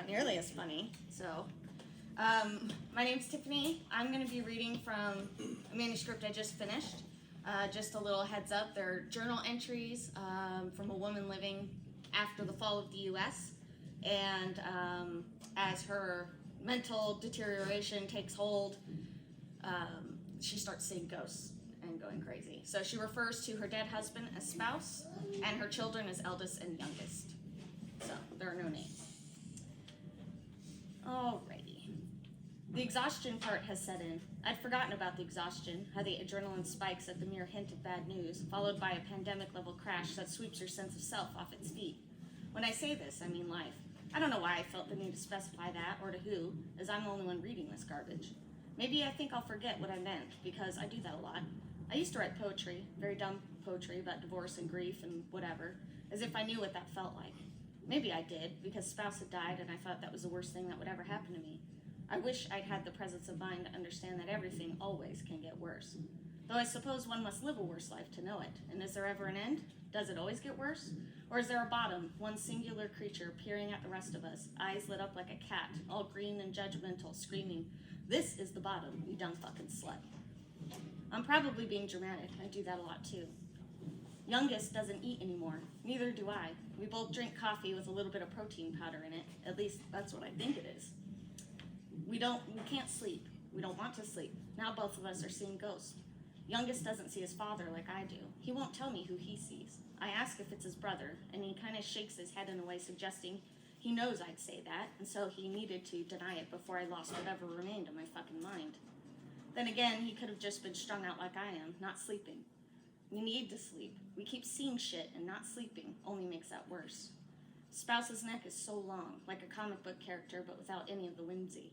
not nearly as funny. So, my name's Tiffany. I'm going to be reading from a manuscript I just finished. Just a little heads up, there are journal entries from a woman living after the fall of the U.S. And as her mental deterioration takes hold, she starts seeing ghosts and going crazy. So she refers to her dead husband as spouse and her children as eldest and youngest. So there are no names. Alrighty. The exhaustion part has set in. I'd forgotten about the exhaustion, how the adrenaline spikes at the mere hint of bad news, followed by a pandemic-level crash that sweeps your sense of self off its feet. When I say this, I mean life. I don't know why I felt the need to specify that, or to who, as I'm the only one reading this garbage. Maybe I think I'll forget what I meant, because I do that a lot. I used to write poetry, very dumb poetry about divorce and grief and whatever, as if I knew what that felt like. Maybe I did, because spouse had died and I thought that was the worst thing that would ever happen to me. I wish I'd had the presence of mind to understand that everything always can get worse. Though I suppose one must live a worse life to know it. And is there ever an end? Does it always get worse? Or is there a bottom, one singular creature peering at the rest of us, eyes lit up like a cat, all green and judgmental, screaming, "This is the bottom, you dumb fucking slut." I'm probably being dramatic. I do that a lot too. Youngest doesn't eat anymore. Neither do I. We both drink coffee with a little bit of protein powder in it. At least that's what I think it is. We can't sleep. We don't want to sleep. Now both of us are seeing ghosts. Youngest doesn't see his father like I do. He won't tell me who he sees. I ask if it's his brother, and he kind of shakes his head in a way suggesting he knows I'd say that, and so he needed to deny it before I lost whatever remained of my fucking mind. Then again, he could have just been strung out like I am, not sleeping. We need to sleep. We keep seeing shit, and not sleeping only makes that worse. Spouse's neck is so long, like a comic book character, but without any of the whimsy.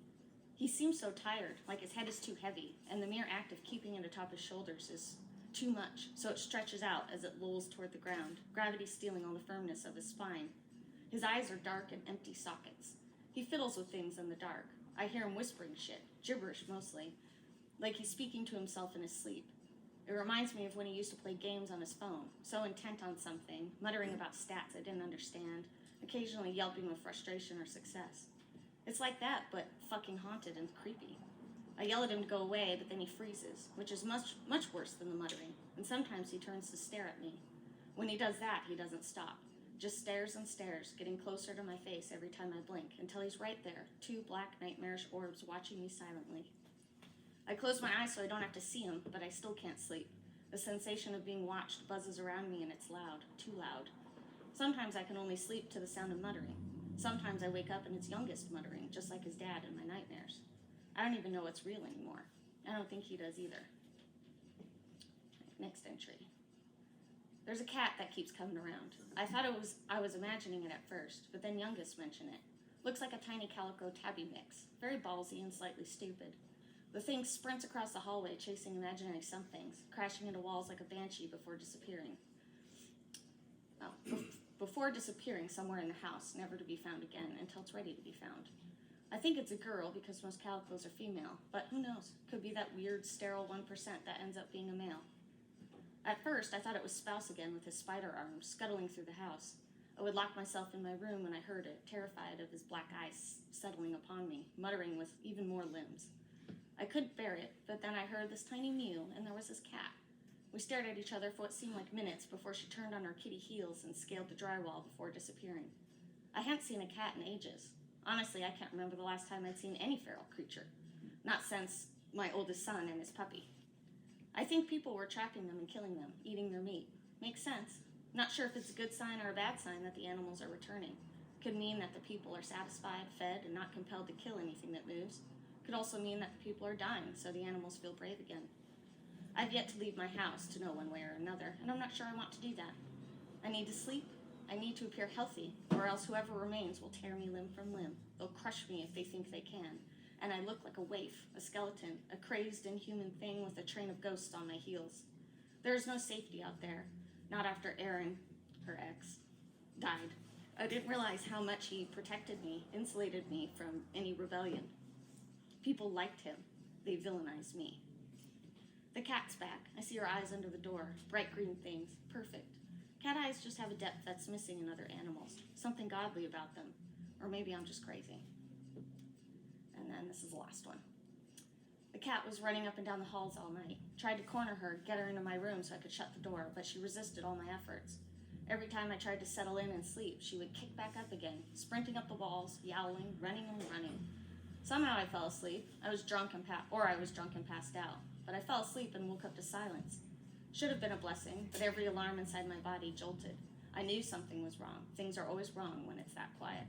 He seems so tired, like his head is too heavy, and the mere act of keeping it atop his shoulders is too much, so it stretches out as it lolls toward the ground, gravity stealing all the firmness of his spine. His eyes are dark and empty sockets. He fiddles with things in the dark. I hear him whispering shit, gibberish mostly, like he's speaking to himself in his sleep. It reminds me of when he used to play games on his phone, so intent on something, muttering about stats I didn't understand, occasionally yelping with frustration or success. It's like that, but fucking haunted and creepy. I yell at him to go away, but then he freezes, which is much, much worse than the muttering, and sometimes he turns to stare at me. When he does that, he doesn't stop. Just stares and stares, getting closer to my face every time I blink, until he's right there, two black nightmarish orbs watching me silently. I close my eyes so I don't have to see him, but I still can't sleep. The sensation of being watched buzzes around me and it's loud, too loud. Sometimes I can only sleep to the sound of muttering. Sometimes I wake up and it's youngest muttering, just like his dad in my nightmares. I don't even know what's real anymore. I don't think he does either. Next entry. There's a cat that keeps coming around. I thought I was imagining it at first, but then youngest mentioned it. Looks like a tiny calico tabby mix, very ballsy and slightly stupid. The thing sprints across the hallway, chasing imaginary somethings, crashing into walls like a banshee before disappearing. Before disappearing somewhere in the house, never to be found again until it's ready to be found. I think it's a girl because most calicos are female, but who knows? Could be that weird, sterile 1% that ends up being a male. At first, I thought it was Spouse again with his spider arms scuttling through the house. I would lock myself in my room when I heard it, terrified of his black eyes settling upon me, muttering with even more limbs. I couldn't bear it, but then I heard this tiny mew, and there was his cat. We stared at each other for what seemed like minutes before she turned on her kitty heels and scaled the drywall before disappearing. I hadn't seen a cat in ages. Honestly, I can't remember the last time I'd seen any feral creature. Not since my oldest son and his puppy. I think people were trapping them and killing them, eating their meat. Makes sense. Not sure if it's a good sign or a bad sign that the animals are returning. Could mean that the people are satisfied, fed, and not compelled to kill anything that moves. Could also mean that the people are dying, so the animals feel brave again. I've yet to leave my house to know one way or another, and I'm not sure I want to do that. I need to sleep. I need to appear healthy, or else whoever remains will tear me limb from limb. They'll crush me if they think they can. And I look like a waif, a skeleton, a crazed, inhuman thing with a train of ghosts on my heels. There is no safety out there, not after Aaron, her ex, died. I didn't realize how much he protected me, insulated me from any rebellion. People liked him. They villainized me. The cat's back. I see her eyes under the door. Bright green things. Perfect. Cat eyes just have a depth that's missing in other animals. Something godly about them. Or maybe I'm just crazy. And then this is the last one. The cat was running up and down the halls all night. Tried to corner her, get her into my room so I could shut the door, but she resisted all my efforts. Every time I tried to settle in and sleep, she would kick back up again, sprinting up the walls, yowling, running and running. Somehow I fell asleep. I was drunk and passed out. But I fell asleep and woke up to silence. Should have been a blessing, but every alarm inside my body jolted. I knew something was wrong. Things are always wrong when it's that quiet.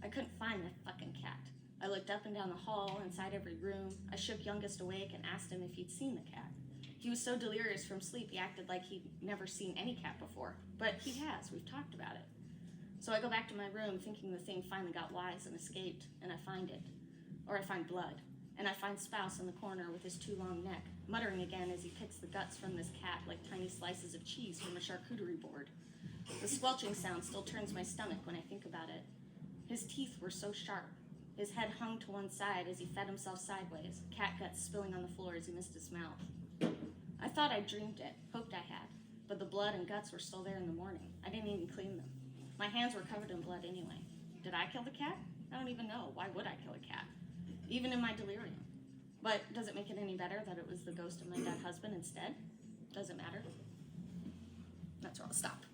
I couldn't find that fucking cat. I looked up and down the hall, inside every room. I shook Youngest awake and asked him if he'd seen the cat. He was so delirious from sleep, he acted like he'd never seen any cat before. But he has, we've talked about it. So I go back to my room thinking the thing finally got wise and escaped, and I find it. Or I find blood. And I find Spouse in the corner with his too long neck, muttering again as he picks the guts from this cat like tiny slices of cheese from a charcuterie board. The squelching sound still turns my stomach when I think about it. His teeth were so sharp. His head hung to one side as he fed himself sideways, cat guts spilling on the floor as he missed his mouth. I thought I dreamed it, hoped I had, but the blood and guts were still there in the morning. I didn't even clean them. My hands were covered in blood anyway. Did I kill the cat? I don't even know. Why would I kill a cat? Even in my delirium. But does it make it any better that it was the ghost of my dead husband instead? Doesn't matter. That's where I'll stop.